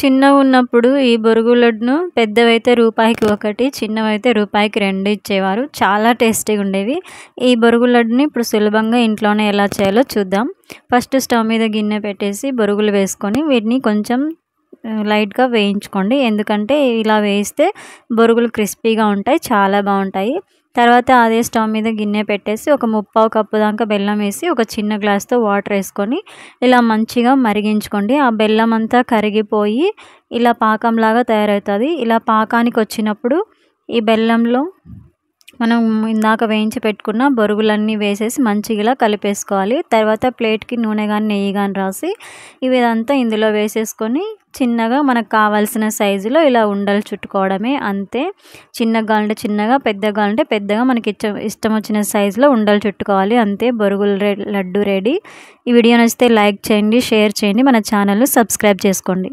చిన్నగున్నప్పుడు ఈ బొరుగుల లడ్డును పెద్దవైతే రూపాయికి 1, చిన్నవైతే రూపాయికి 2 ఇచ్చేవారు. చాలా టేస్టీగా ఉండేవి. ఈ బొరుగుల లడ్డుని ఇప్పుడు సులభంగా ఇంట్లోనే ఎలా చేయాలో చూద్దాం. ఫస్ట్ స్టవ్ మీద గిన్నె పెట్టేసి బొరుగులు వేసుకొని వీటిని కొంచెం లైట్‌గా వేయించుకోండి. ఎందుకంటే ఇలా వేయిస్తే బొరుగులు క్రిస్పీగా ఉంటాయి. చాలా బావుంటాయి. తర్వాత అదే స్టవ్ మీద గిన్నె పెట్టేసి ఒక ముప్పావు కప్పు దాకా బెల్లం వేసి ఒక చిన్న గ్లాస్‌తో వాటర్ వేసుకొని ఇలా మంచిగా మరిగించుకోండి. ఆ బెల్లం అంతా కరిగిపోయి ఇలా పాకంలాగా తయారవుతది. ఇలా పాకానికి వచ్చినప్పుడు ఈ బెల్లంలో మనం ఇందాక వేయించి పెట్టుకున్న బొరుగులన్నీ వేసేసి మంచిగా ఇలా కలిపేసుకోవాలి. తర్వాత ప్లేట్‌కి నూనె గాని, నెయ్యి గాని రాసి ఇదంతా ఇందులో వేసేసుకొని చిన్నగా మనకు కావాల్సిన సైజులో ఇలా ఉండలు చుట్టుకోవడమే అంతే. చిన్నగా కావాలంటే చిన్నగా, పెద్దగా కావాలంటే పెద్దగా మనకి ఇష్టం వచ్చిన సైజులో ఉండలు చుట్టుకోవాలి అంతే. బొరుగుల లడ్డు రెడీ. ఈ వీడియో నచ్చితే లైక్ చేయండి, షేర్ చేయండి, మన ఛానల్‌ని సబ్స్క్రైబ్ చేసుకోండి.